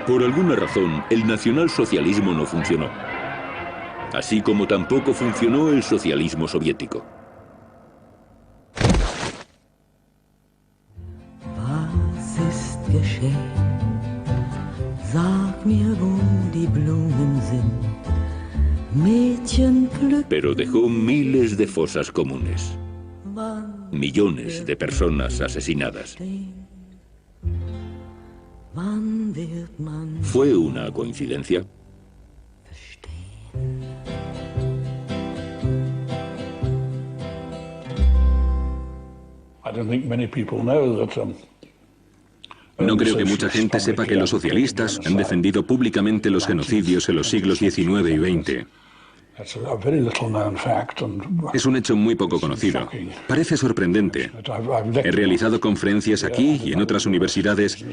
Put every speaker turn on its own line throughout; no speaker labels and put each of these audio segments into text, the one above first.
Por alguna razón, el nacionalsocialismo no funcionó. Así como tampoco funcionó el socialismo soviético. Pero dejó miles de fosas comunes. Millones de personas asesinadas. ¿Fue una coincidencia?
No creo que mucha gente sepa que los socialistas han defendido públicamente los genocidios en los siglos XIX y XX. Es un hecho muy poco conocido. Parece sorprendente. He realizado conferencias aquí y en otras universidades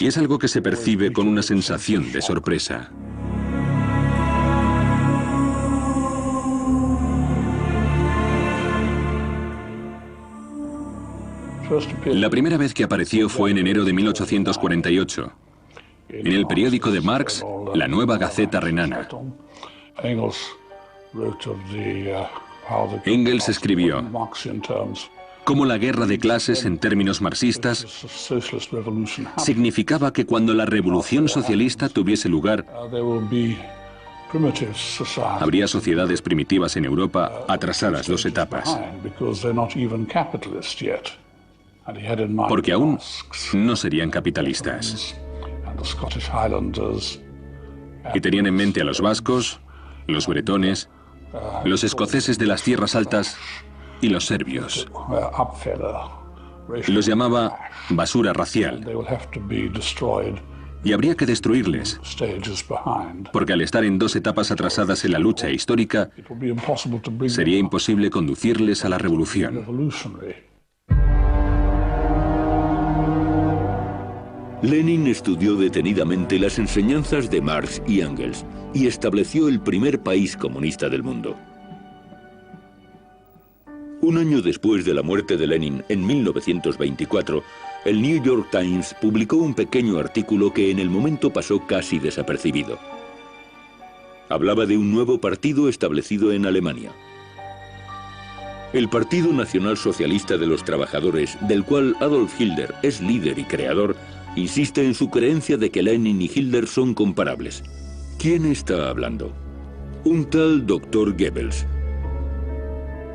y es algo que se percibe con una sensación de sorpresa. La primera vez que apareció fue en enero de 1848, en el periódico de Marx, La Nueva Gaceta Renana. Engels escribió cómo la guerra de clases en términos marxistas significaba que cuando la revolución socialista tuviese lugar, habría sociedades primitivas en Europa atrasadas 2 etapas. Porque aún no serían capitalistas. Y tenían en mente a los vascos, los bretones, los escoceses de las tierras altas y los serbios. Los llamaba basura racial. Y habría que destruirles, porque al estar en 2 etapas atrasadas en la lucha histórica, sería imposible conducirles a la revolución.
Lenin estudió detenidamente las enseñanzas de Marx y Engels y estableció el primer país comunista del mundo. Un año después de la muerte de Lenin, en 1924, el New York Times publicó un pequeño artículo que en el momento pasó casi desapercibido. Hablaba de un nuevo partido establecido en Alemania. El Partido Nacional Socialista de los Trabajadores, del cual Adolf Hitler es líder y creador, insiste en su creencia de que Lenin y Hitler son comparables. ¿Quién está hablando? Un tal Dr. Goebbels.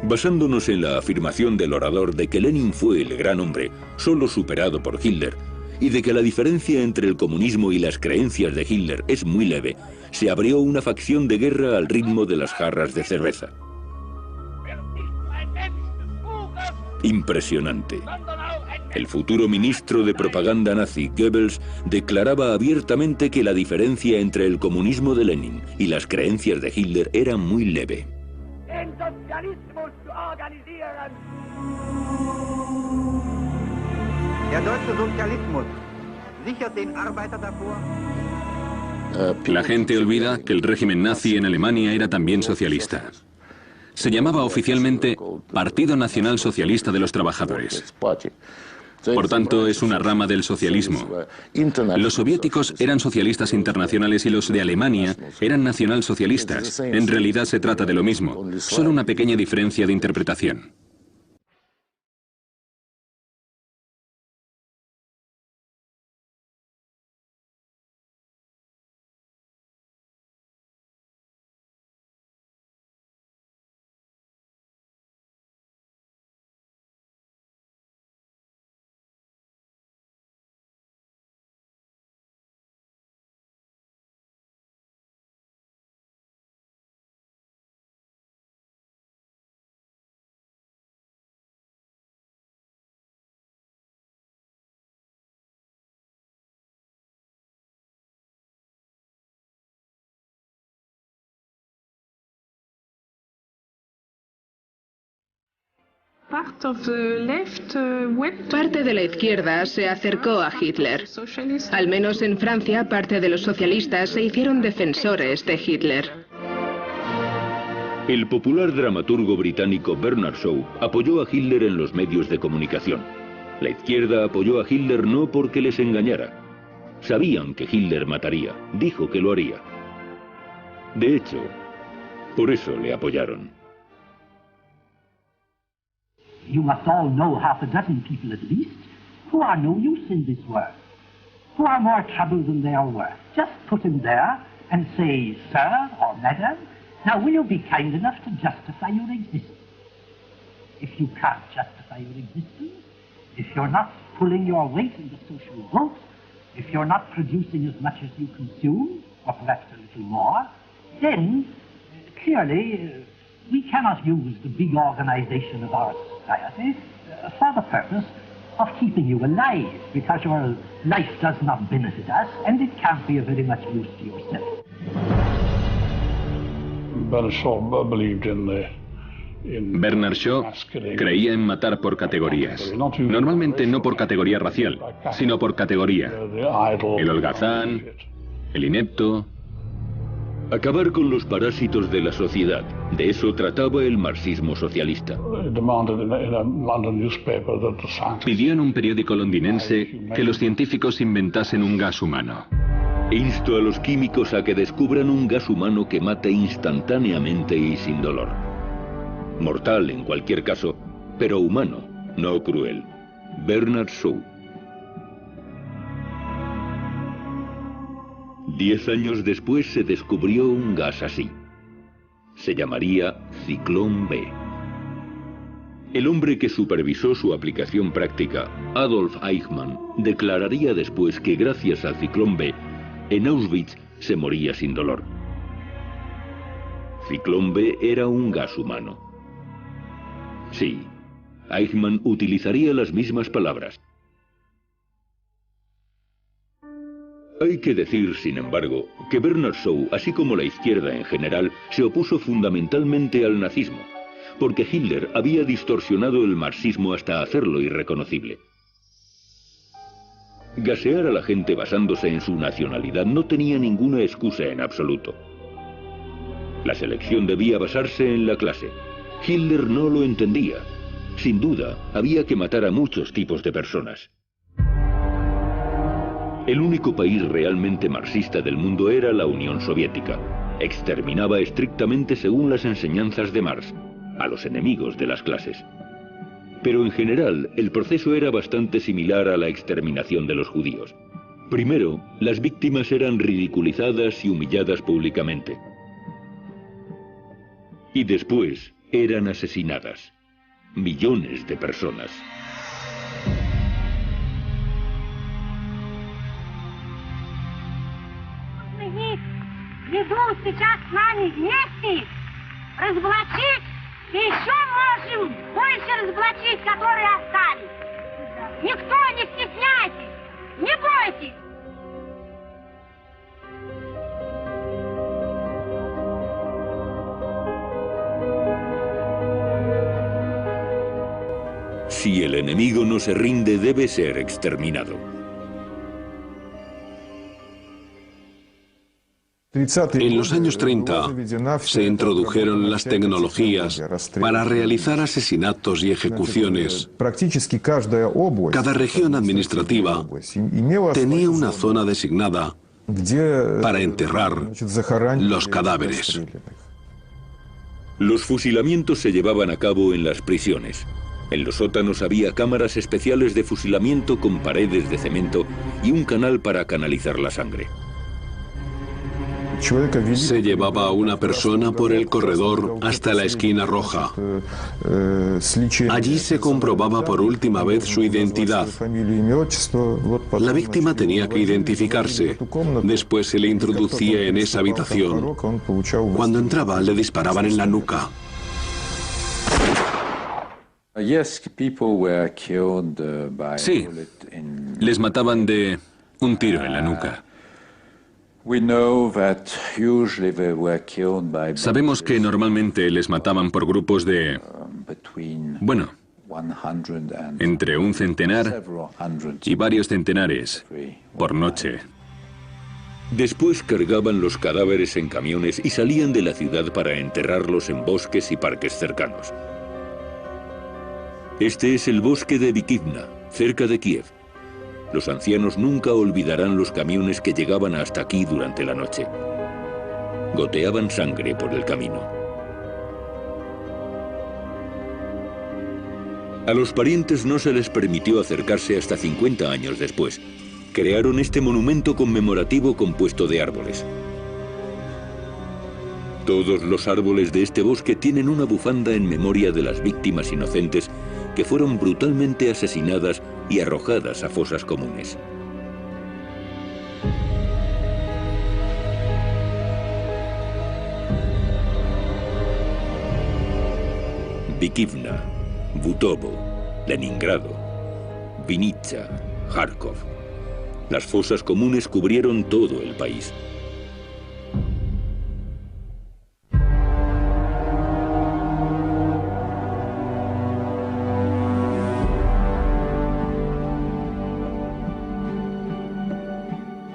Basándonos en la afirmación del orador de que Lenin fue el gran hombre, solo superado por Hitler, y de que la diferencia entre el comunismo y las creencias de Hitler es muy leve, se abrió una facción de guerra al ritmo de las jarras de cerveza. Impresionante. El futuro ministro de propaganda nazi, Goebbels, declaraba abiertamente que la diferencia entre el comunismo de Lenin y las creencias de Hitler era muy leve.
La gente olvida que el régimen nazi en Alemania era también socialista. Se llamaba oficialmente Partido Nacional Socialista de los Trabajadores. Por tanto, es una rama del socialismo. Los soviéticos eran socialistas internacionales y los de Alemania eran nacionalsocialistas. En realidad se trata de lo mismo, solo una pequeña diferencia de interpretación.
Parte de la izquierda se acercó a Hitler. Al menos en Francia, parte de los socialistas se hicieron defensores de Hitler.
El popular dramaturgo británico Bernard Shaw apoyó a Hitler en los medios de comunicación. La izquierda apoyó a Hitler no porque les engañara, Sabían que Hitler mataría, dijo que lo haría. De hecho, por eso le apoyaron.
You must all know half a dozen people at least who are no use in this world, who are more trouble than they are worth. Just put them there and say, sir or madam, now will you be kind enough to justify your existence? If you can't justify your existence, if you're not pulling your weight in the social vote, if you're not producing as much as you consume, or perhaps a little more, then clearly we cannot use the big organization of our society for the purpose of keeping you alive, because your life does not benefit us and it can't be of very much use to yourself.
Bernard Shaw creía en matar por categorías. Normalmente no por categoría racial, sino por categoría. El holgazán, el inepto.
Acabar con los parásitos de la sociedad. De eso trataba el marxismo socialista.
Pidió en un periódico londinense que los científicos inventasen un gas humano.
Insto a los químicos a que descubran un gas humano que mate instantáneamente y sin dolor. Mortal en cualquier caso, pero humano, no cruel. Bernard Shaw. 10 años después se descubrió un gas así. Se llamaría Ciclón B. El hombre que supervisó su aplicación práctica, Adolf Eichmann, declararía después que gracias al Ciclón B, en Auschwitz se moría sin dolor. Ciclón B era un gas humano. Sí, Eichmann utilizaría las mismas palabras. Hay que decir, sin embargo, que Bernard Shaw, así como la izquierda en general, se opuso fundamentalmente al nazismo, porque Hitler había distorsionado el marxismo hasta hacerlo irreconocible. Gasear a la gente basándose en su nacionalidad no tenía ninguna excusa en absoluto. La selección debía basarse en la clase. Hitler no lo entendía. Sin duda, había que matar a muchos tipos de personas. El único país realmente marxista del mundo era la Unión Soviética. Exterminaba estrictamente según las enseñanzas de Marx, a los enemigos de las clases. Pero en general, el proceso era bastante similar a la exterminación de los judíos. Primero, las víctimas eran ridiculizadas y humilladas públicamente. Y después, eran asesinadas. Millones de personas.
Ведут сейчас с нами вместе разоблачить, и еще можем больше разоблачить, которые остались. Никто не стесняйтесь, не бойтесь.
Si el enemigo no se rinde, debe ser exterminado.
En los años 30 se introdujeron las tecnologías para realizar asesinatos y ejecuciones. Cada región administrativa tenía una zona designada para enterrar los cadáveres.
Los fusilamientos se llevaban a cabo en las prisiones. En los sótanos había cámaras especiales de fusilamiento con paredes de cemento y un canal para canalizar la sangre.
Se llevaba a una persona por el corredor hasta la esquina roja. Allí se comprobaba por última vez su identidad. La víctima tenía que identificarse. Después se le introducía en esa habitación. Cuando entraba, le disparaban en la nuca.
Sí, les mataban de un tiro en la nuca. Sabemos que normalmente les mataban por grupos de, bueno, entre un centenar y varios centenares por noche.
Después cargaban los cadáveres en camiones y salían de la ciudad para enterrarlos en bosques y parques cercanos. Este es el bosque de Vikivna, cerca de Kiev. Los ancianos nunca olvidarán los camiones que llegaban hasta aquí durante la noche. Goteaban sangre por el camino. A los parientes no se les permitió acercarse hasta 50 años después. Crearon este monumento conmemorativo compuesto de árboles. Todos los árboles de este bosque tienen una bufanda en memoria de las víctimas inocentes que fueron brutalmente asesinadas y arrojadas a fosas comunes. Vikivna, Butovo, Leningrado, Vinitsa, Kharkov. Las fosas comunes cubrieron todo el país.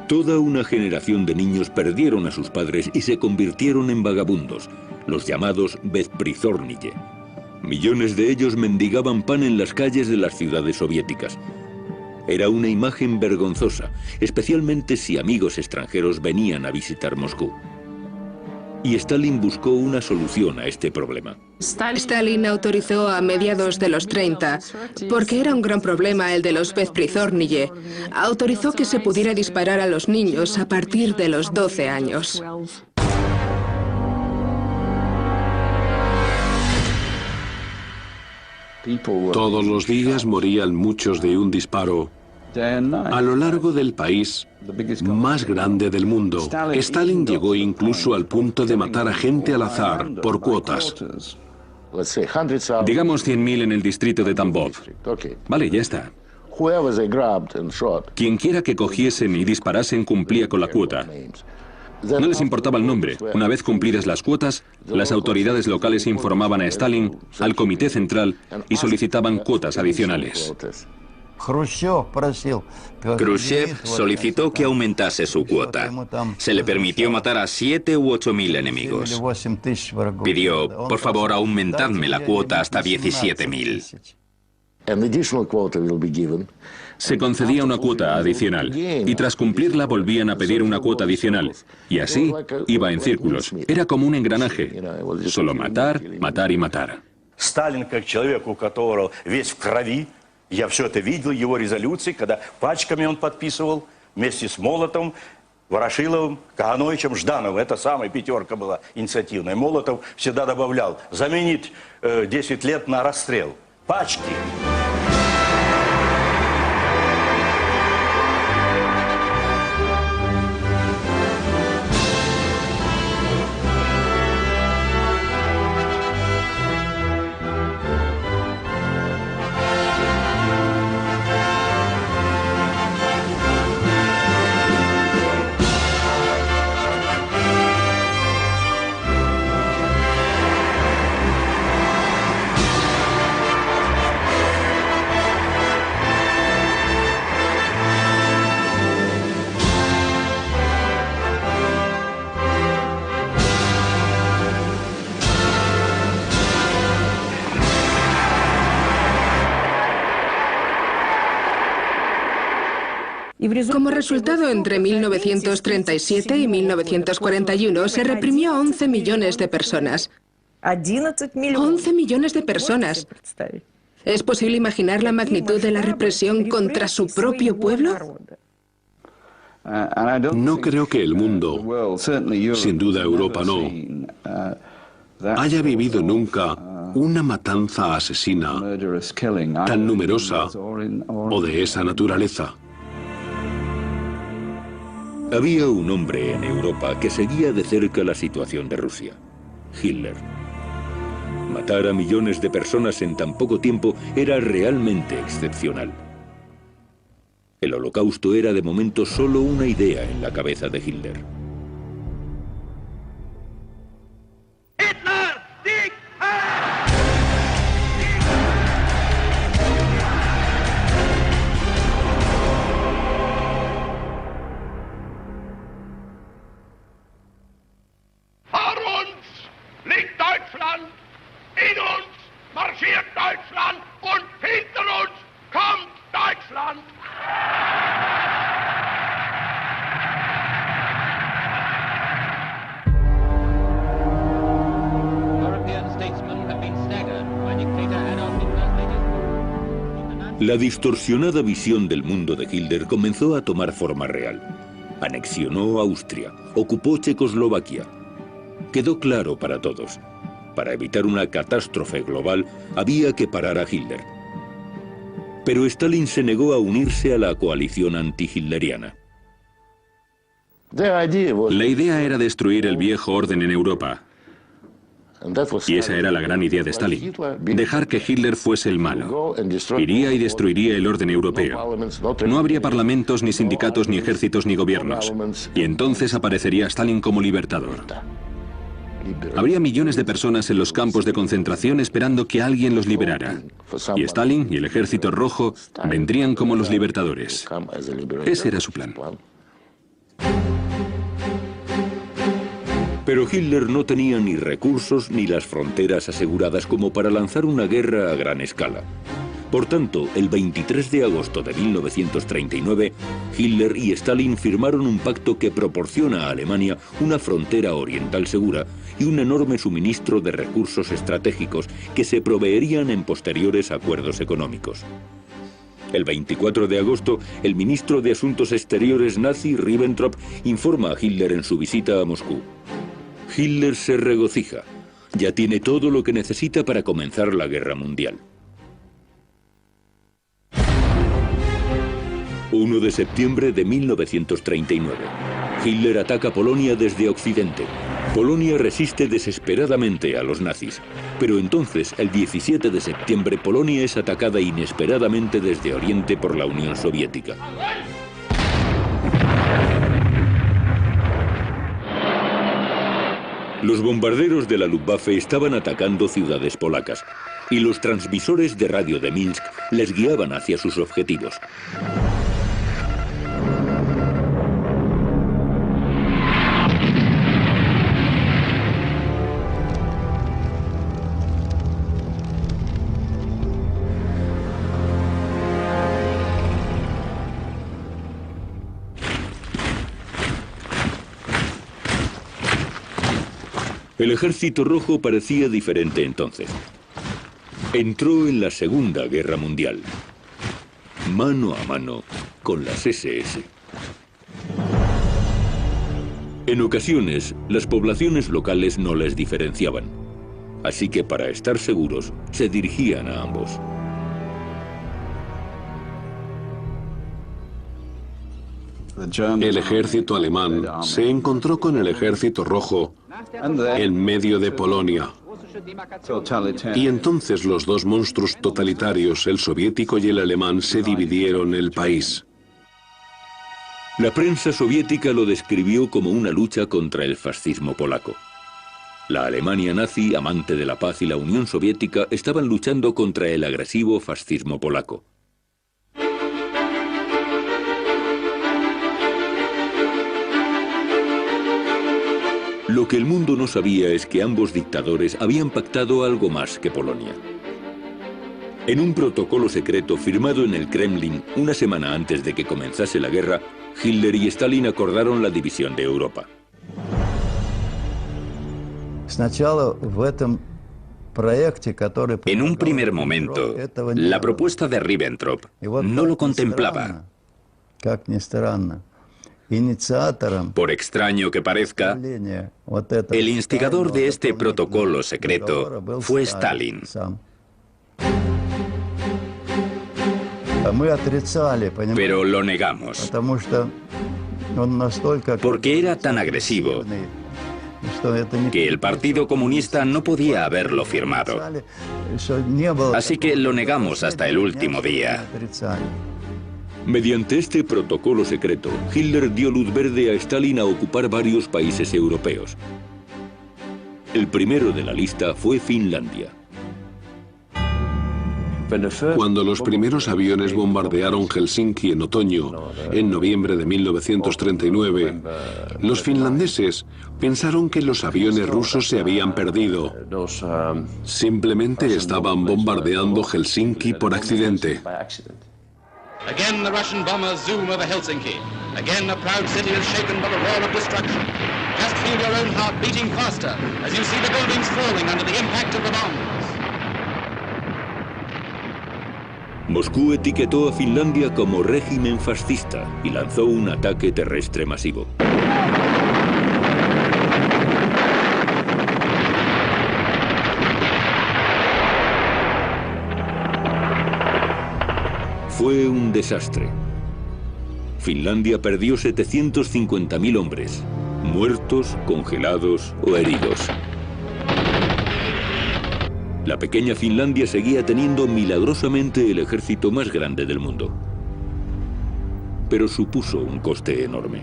Toda una generación de niños perdieron a sus padres y se convirtieron en vagabundos, los llamados Besprizornije. Millones de ellos mendigaban pan en las calles de las ciudades soviéticas. Era una imagen vergonzosa, especialmente si amigos extranjeros venían a visitar Moscú. Y Stalin buscó una solución a este problema.
Stalin autorizó a mediados de los 30, porque era un gran problema el de los Besprizornije, autorizó que se pudiera disparar a los niños a partir de los 12 años.
Todos los días morían muchos de un disparo. A lo largo del país más grande del mundo, Stalin llegó incluso al punto de matar a gente al azar por cuotas.
Digamos 100.000 en el distrito de Tambov. Vale, ya está. Quien quiera que cogiesen y disparasen cumplía con la cuota. No les importaba el nombre. Una vez cumplidas las cuotas, las autoridades locales informaban a Stalin, al Comité Central, y solicitaban cuotas adicionales.
Khrushchev solicitó que aumentase su cuota. Se le permitió matar a 7 u 8.000 enemigos. Pidió, por favor, aumentadme la cuota hasta 17.000.
Se concedía una cuota adicional, y tras cumplirla volvían a pedir una cuota adicional. Y así iba en círculos. Era como un engranaje. Solo matar, matar y matar.
Сталин, как человек, у которого весь в крови, я все это видел, его резолюции, когда пачками он подписывал, вместе с Молотовым, Ворошиловым, Кагановичем, Ждановым. Это самая пятерка была инициативная. Молотов всегда добавлял, заменить 10 лет на расстрел. Пачки.
Como resultado, entre 1937 y 1941 se reprimió a 11 millones de personas. 11 millones de personas. ¿Es posible imaginar la magnitud de la represión contra su propio pueblo?
No creo que el mundo, sin duda Europa no, haya vivido nunca una matanza asesina tan numerosa o de esa naturaleza.
Había un hombre en Europa que seguía de cerca la situación de Rusia: Hitler. Matar a millones de personas en tan poco tiempo era realmente excepcional. El Holocausto era de momento solo una idea en la cabeza de Hitler.
In uns marschiert Deutschland und hinter uns kommt Deutschland!
La distorsionada visión del mundo de Hitler comenzó a tomar forma real. Anexionó Austria, ocupó Checoslovaquia. Quedó claro para todos: para evitar una catástrofe global había que parar a Hitler. Pero Stalin se negó a unirse a la coalición anti-hitleriana.
La idea era destruir el viejo orden en Europa. Y esa era la gran idea de Stalin: dejar que Hitler fuese el malo. Iría y destruiría el orden europeo. No habría parlamentos, ni sindicatos, ni ejércitos, ni gobiernos. Y entonces aparecería Stalin como libertador. Habría millones de personas en los campos de concentración esperando que alguien los liberara. Y Stalin y el Ejército Rojo vendrían como los libertadores. Ese era su plan.
Pero Hitler no tenía ni recursos ni las fronteras aseguradas como para lanzar una guerra a gran escala. Por tanto, el 23 de agosto de 1939, Hitler y Stalin firmaron un pacto que proporciona a Alemania una frontera oriental segura y un enorme suministro de recursos estratégicos que se proveerían en posteriores acuerdos económicos. El 24 de agosto, el ministro de Asuntos Exteriores nazi, Ribbentrop, informa a Hitler en su visita a Moscú. Hitler se regocija. Ya tiene todo lo que necesita para comenzar la guerra mundial. 1 de septiembre de 1939. Hitler ataca Polonia desde Occidente. Polonia resiste desesperadamente a los nazis. Pero entonces, el 17 de septiembre, Polonia es atacada inesperadamente desde Oriente por la Unión Soviética. Los bombarderos de la Luftwaffe estaban atacando ciudades polacas y los transmisores de radio de Minsk les guiaban hacia sus objetivos. El Ejército Rojo parecía diferente entonces. Entró en la Segunda Guerra Mundial, mano a mano con las SS. En ocasiones, las poblaciones locales no les diferenciaban, así que para estar seguros, se dirigían a ambos.
El ejército alemán se encontró con el ejército rojo en medio de Polonia. Y entonces los dos monstruos totalitarios, el soviético y el alemán, se dividieron el país.
La prensa soviética lo describió como una lucha contra el fascismo polaco. La Alemania nazi, amante de la paz, y la Unión Soviética estaban luchando contra el agresivo fascismo polaco. Lo que el mundo no sabía es que ambos dictadores habían pactado algo más que Polonia. En un protocolo secreto firmado en el Kremlin una semana antes de que comenzase la guerra, Hitler y Stalin acordaron la división de Europa.
En un primer momento, la propuesta de Ribbentrop no lo contemplaba. Por extraño que parezca, el instigador de este protocolo secreto fue Stalin. Pero lo negamos, porque era tan agresivo que el Partido Comunista no podía haberlo firmado. Así que lo negamos hasta el último día.
Mediante este protocolo secreto, Hitler dio luz verde a Stalin a ocupar varios países europeos. El primero de la lista fue Finlandia.
Cuando los primeros aviones bombardearon Helsinki en otoño, en noviembre de 1939, los finlandeses pensaron que los aviones rusos se habían perdido. Simplemente estaban bombardeando Helsinki por accidente.
Again, the Russian bombers zoom over Helsinki. Again, a proud city is shaken by the roar of destruction. Just feel your own heart beating faster as you see the buildings falling under the impact of the bombs.
Moscú etiquetó a Finlandia como régimen fascista y lanzó un ataque terrestre masivo. Fue un desastre. Finlandia perdió 750.000 hombres, muertos, congelados o heridos. La pequeña Finlandia seguía teniendo milagrosamente el ejército más grande del mundo. Pero supuso un coste enorme.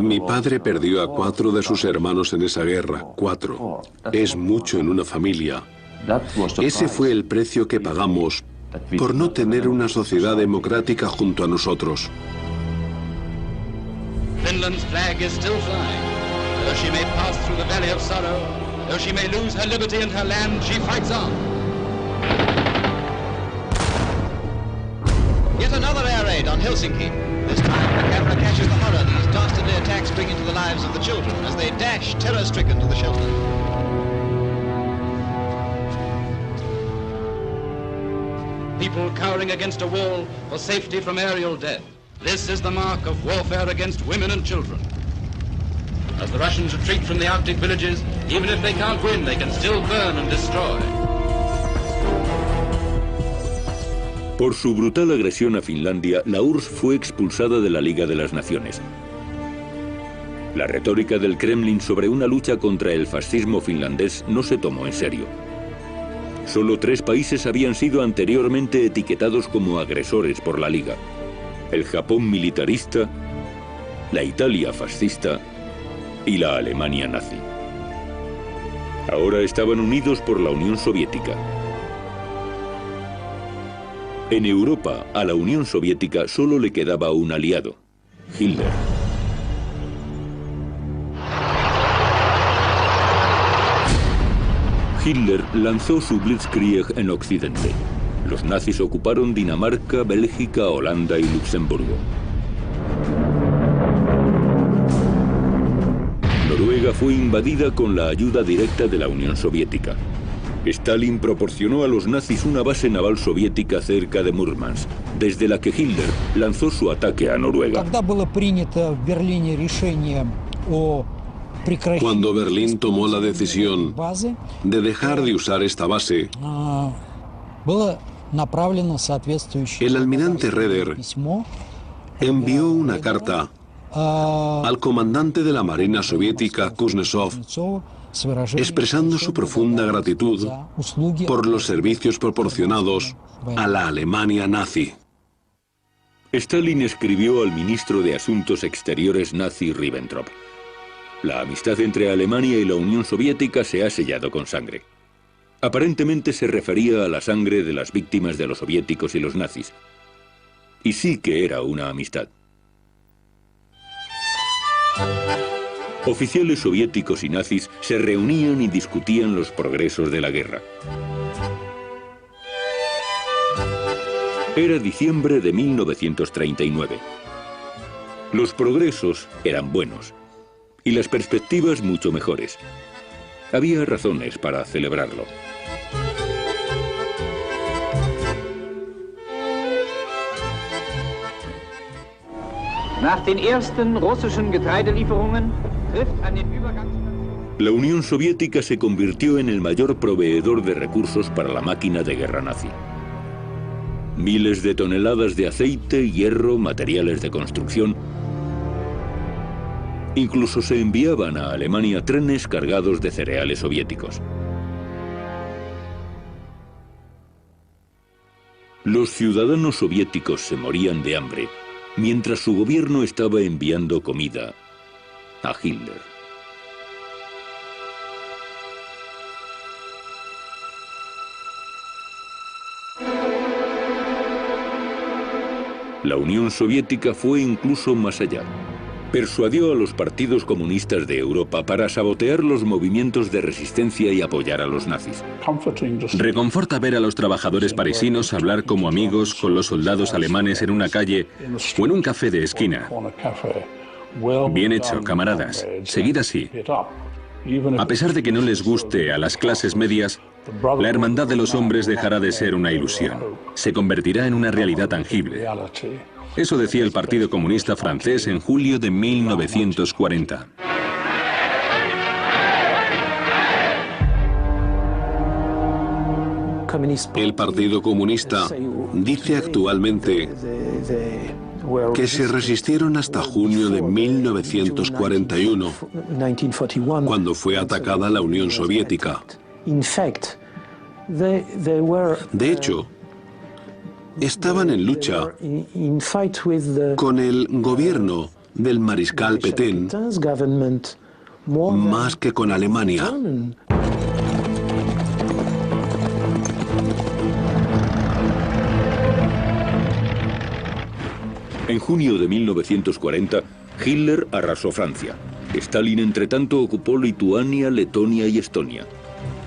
Mi padre perdió a 4 de sus hermanos en esa guerra. 4. Es mucho en una familia. Ese fue el precio que pagamos por no tener una sociedad democrática junto a nosotros.
Finland's flag is still flying. Though she may pass through the valley of sorrow, though she may lose her liberty and her land, she fights on. Yet another air raid on Helsinki. This time the camera catches the horror these dastardly attacks bring into the lives of the children as they dash terror-stricken to the shelter. People cowering against a wall for safety from aerial death. This is the mark of warfare against women and children. As the Russians retreat from the Arctic villages, even if they can't win, they can still burn and destroy.
Por su brutal agresión a Finlandia, la URSS fue expulsada de la Liga de las Naciones. La retórica del Kremlin sobre una lucha contra el fascismo finlandés no se tomó en serio. Solo 3 países habían sido anteriormente etiquetados como agresores por la Liga: el Japón militarista, la Italia fascista y la Alemania nazi. Ahora estaban unidos por la Unión Soviética. En Europa, a la Unión Soviética solo le quedaba un aliado: Hitler. Hitler lanzó su Blitzkrieg en Occidente. Los nazis ocuparon Dinamarca, Bélgica, Holanda y Luxemburgo. Noruega fue invadida con la ayuda directa de la Unión Soviética. Stalin proporcionó a los nazis una base naval soviética cerca de Murmansk, desde la que Hitler lanzó su ataque a Noruega.
Cuando Berlín tomó la decisión de dejar de usar esta base, el almirante Raeder envió una carta al comandante de la Marina soviética, Kuznetsov, expresando su profunda gratitud por los servicios proporcionados a la Alemania nazi.
Stalin escribió al ministro de Asuntos Exteriores nazi Ribbentrop: la amistad entre Alemania y la Unión Soviética se ha sellado con sangre. Aparentemente se refería a la sangre de las víctimas de los soviéticos y los nazis. Y sí que era una amistad. Oficiales soviéticos y nazis se reunían y discutían los progresos de la guerra. Era diciembre de 1939. Los progresos eran buenos y las perspectivas mucho mejores. Había razones para celebrarlo.
Nach den ersten russischen Getreidelieferungen trifft an den
La Unión Soviética se convirtió en el mayor proveedor de recursos para la máquina de guerra nazi. Miles de toneladas de aceite, hierro, materiales de construcción. Incluso se enviaban a Alemania trenes cargados de cereales soviéticos. Los ciudadanos soviéticos se morían de hambre, mientras su gobierno estaba enviando comida a Hitler. La Unión Soviética fue incluso más allá. Persuadió a los partidos comunistas de Europa para sabotear los movimientos de resistencia y apoyar a los nazis.
Reconforta ver a los trabajadores parisinos hablar como amigos con los soldados alemanes en una calle o en un café de esquina. Bien hecho, camaradas. Seguid así. A pesar de que no les guste a las clases medias, La hermandad de los hombres dejará de ser una ilusión. Se convertirá en una realidad tangible. Eso decía el Partido Comunista francés en julio de 1940.
El Partido Comunista dice actualmente que se resistieron hasta junio de 1941, cuando fue atacada la Unión Soviética. De hecho, estaban en lucha con el gobierno del mariscal Pétain más que con Alemania.
En junio de 1940, Hitler arrasó Francia. Stalin, entretanto, ocupó Lituania, Letonia y Estonia.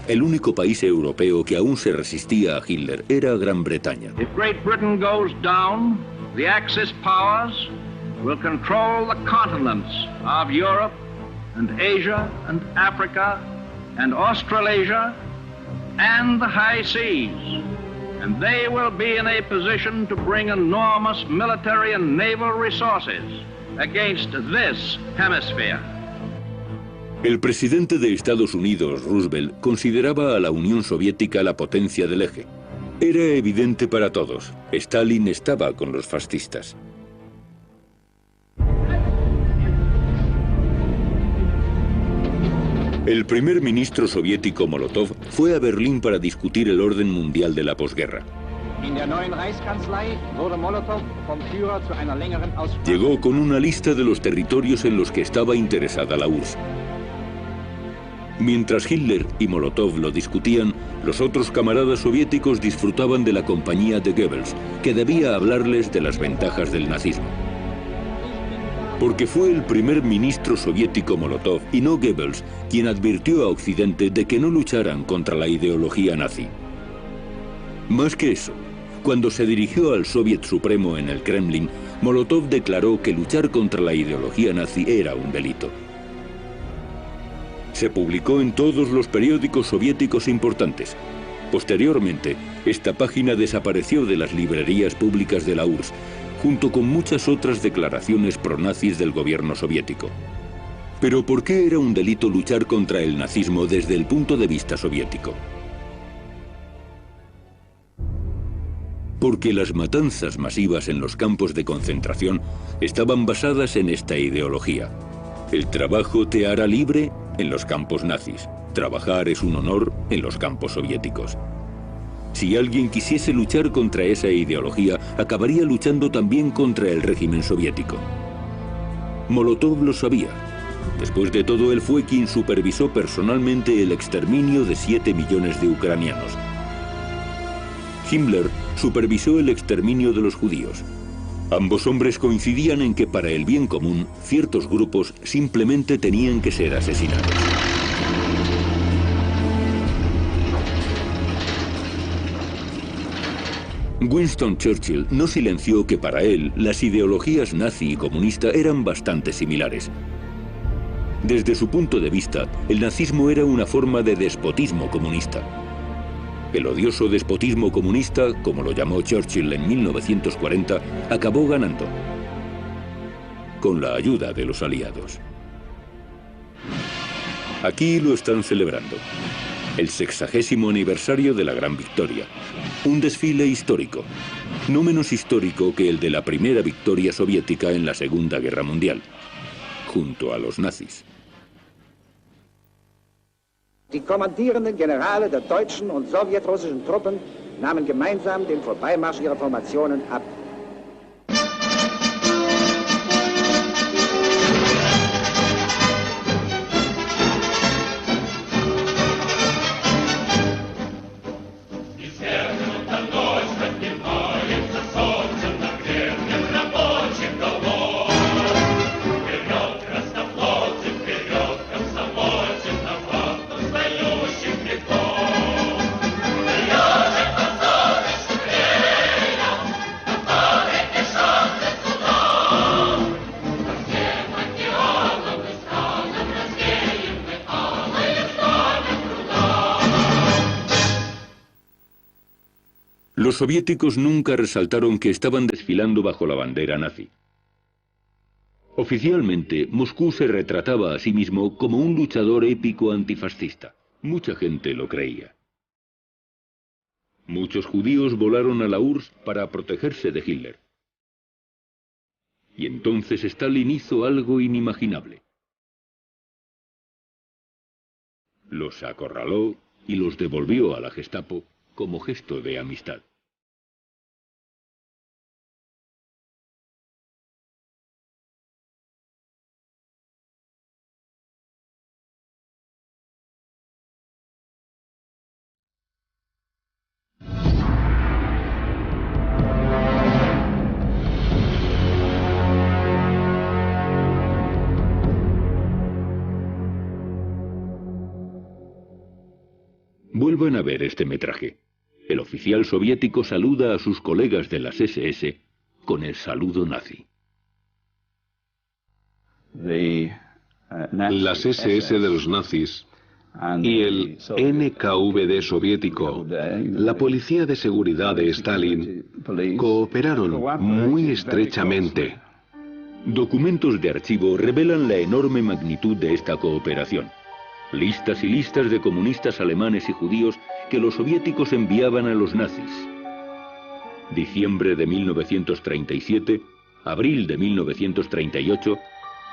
El único país europeo que aún se resistía a Hitler era Gran Bretaña.
If Great Britain goes down, the Axis powers will control the continents of Europe and Asia and Africa and Australasia and the high seas. And they will be in a position to bring enormous military and naval resources against this hemisphere.
El presidente de Estados Unidos, Roosevelt, consideraba a la Unión Soviética la potencia del eje. Era evidente para todos, Stalin estaba con los fascistas. El primer ministro soviético Molotov fue a Berlín para discutir el orden mundial de la posguerra. Llegó con una lista de los territorios en los que estaba interesada la URSS. Mientras Hitler y Molotov lo discutían, los otros camaradas soviéticos disfrutaban de la compañía de Goebbels, que debía hablarles de las ventajas del nazismo. Porque fue el primer ministro soviético Molotov y no Goebbels quien advirtió a Occidente de que no lucharan contra la ideología nazi. Más que eso, cuando se dirigió al Soviet Supremo en el Kremlin, Molotov declaró que luchar contra la ideología nazi era un delito. Se publicó en todos los periódicos soviéticos importantes. Posteriormente, esta página desapareció de las librerías públicas de la URSS, junto con muchas otras declaraciones pronazis del gobierno soviético. Pero ¿por qué era un delito luchar contra el nazismo desde el punto de vista soviético? Porque las matanzas masivas en los campos de concentración estaban basadas en esta ideología. El trabajo te hará libre en los campos nazis. Trabajar es un honor en los campos soviéticos. Si alguien quisiese luchar contra esa ideología, acabaría luchando también contra el régimen soviético. Molotov lo sabía. Después de todo, él fue quien supervisó personalmente el exterminio de 7 millones de ucranianos. Himmler supervisó el exterminio de los judíos. Ambos hombres coincidían en que para el bien común, ciertos grupos simplemente tenían que ser asesinados. Winston Churchill no silenció que para él las ideologías nazi y comunista eran bastante similares. Desde su punto de vista, el nazismo era una forma de despotismo comunista. El odioso despotismo comunista, como lo llamó Churchill en 1940, acabó ganando, con la ayuda de los aliados. Aquí lo están celebrando. El 60º aniversario de la Gran Victoria. Un desfile histórico, no menos histórico que el de la primera victoria soviética en la Segunda Guerra Mundial, junto a los nazis.
Die kommandierenden Generale der deutschen und sowjetrussischen Truppen nahmen gemeinsam den Vorbeimarsch ihrer Formationen ab.
Los soviéticos nunca resaltaron que estaban desfilando bajo la bandera nazi. Oficialmente, Moscú se retrataba a sí mismo como un luchador épico antifascista. Mucha gente lo creía. Muchos judíos volaron a la URSS para protegerse de Hitler. Y entonces Stalin hizo algo inimaginable. Los acorraló y los devolvió a la Gestapo como gesto de amistad. Vuelvan a ver este metraje. El oficial soviético saluda a sus colegas de las SS con el saludo nazi.
Las SS de los nazis y el NKVD soviético, la policía de seguridad de Stalin, cooperaron muy estrechamente.
Documentos de archivo revelan la enorme magnitud de esta cooperación. Listas y listas de comunistas alemanes y judíos que los soviéticos enviaban a los nazis. Diciembre de 1937, abril de 1938,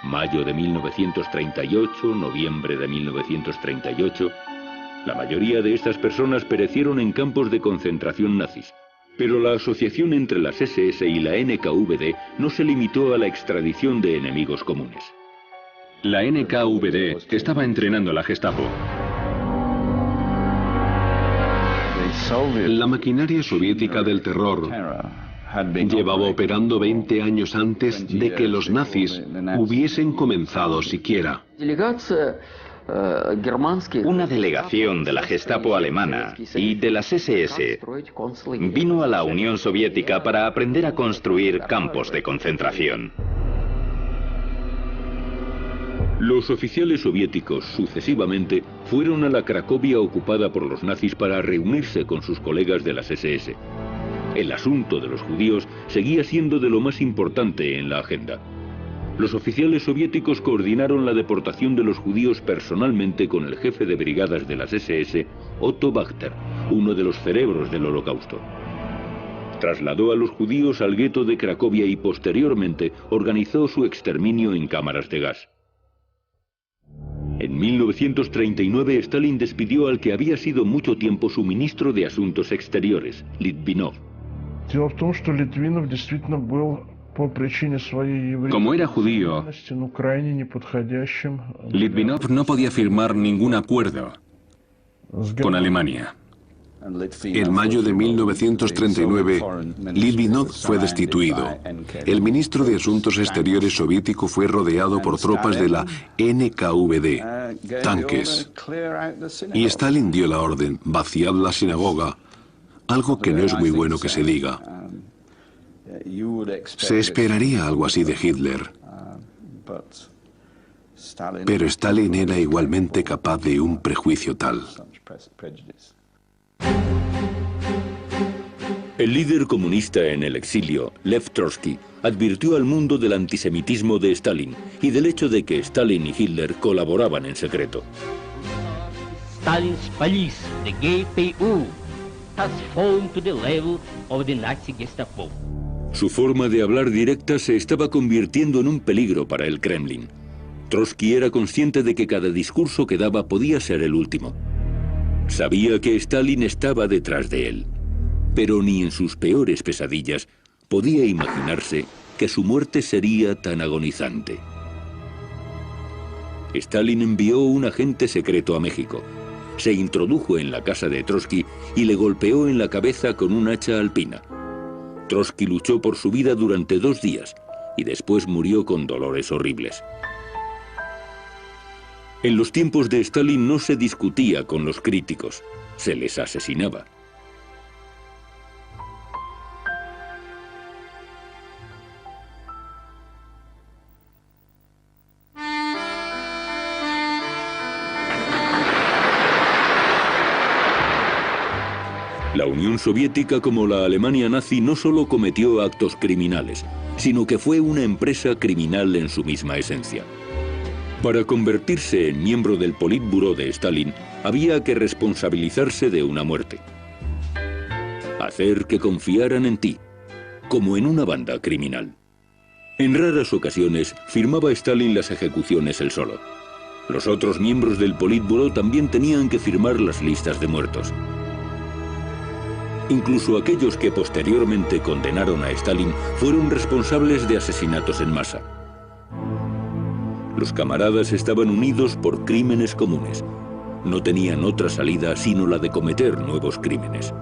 mayo de 1938, noviembre de 1938... La mayoría de estas personas perecieron en campos de concentración nazis. Pero la asociación entre las SS y la NKVD no se limitó a la extradición de enemigos comunes.
La NKVD estaba entrenando a la Gestapo.
La maquinaria soviética del terror llevaba operando 20 años antes de que los nazis hubiesen comenzado siquiera.
Una delegación de la Gestapo alemana y de las SS vino a la Unión Soviética para aprender a construir campos de concentración.
Los oficiales soviéticos, sucesivamente, fueron a la Cracovia ocupada por los nazis para reunirse con sus colegas de las SS. El asunto de los judíos seguía siendo de lo más importante en la agenda. Los oficiales soviéticos coordinaron la deportación de los judíos personalmente con el jefe de brigadas de las SS, Otto Wachter, uno de los cerebros del Holocausto. Trasladó a los judíos al gueto de Cracovia y posteriormente organizó su exterminio en cámaras de gas. En 1939 Stalin despidió al que había sido mucho tiempo su ministro de Asuntos Exteriores, Litvinov.
Como era judío, Litvinov no podía firmar ningún acuerdo con Alemania.
En mayo de 1939, Litvinov fue destituido. El ministro de Asuntos Exteriores soviético fue rodeado por tropas de la NKVD, tanques. Y Stalin dio la orden, vaciad la sinagoga, algo que no es muy bueno que se diga. Se esperaría algo así de Hitler. Pero Stalin era igualmente capaz de un prejuicio tal.
El líder comunista en el exilio, Lev Trotsky, advirtió al mundo del antisemitismo de Stalin y del hecho de que Stalin y Hitler colaboraban en secreto.
Stalin's police, the GPU, has fallen to the level of the Nazi Gestapo.
Su forma de hablar directa se estaba convirtiendo en un peligro para el Kremlin. Trotsky era consciente de que cada discurso que daba podía ser el último. Sabía que Stalin estaba detrás de él, pero ni en sus peores pesadillas podía imaginarse que su muerte sería tan agonizante. Stalin envió un agente secreto a México. Se introdujo en la casa de Trotsky y le golpeó en la cabeza con un hacha alpina. Trotsky luchó por su vida durante 2 días y después murió con dolores horribles. En los tiempos de Stalin no se discutía con los críticos, se les asesinaba. La Unión Soviética, como la Alemania nazi, no solo cometió actos criminales, sino que fue una empresa criminal en su misma esencia. Para convertirse en miembro del Politburó de Stalin, había que responsabilizarse de una muerte. Hacer que confiaran en ti, como en una banda criminal. En raras ocasiones, firmaba Stalin las ejecuciones él solo. Los otros miembros del Politburó también tenían que firmar las listas de muertos. Incluso aquellos que posteriormente condenaron a Stalin fueron responsables de asesinatos en masa. Los camaradas estaban unidos por crímenes comunes. No tenían otra salida sino la de cometer nuevos crímenes.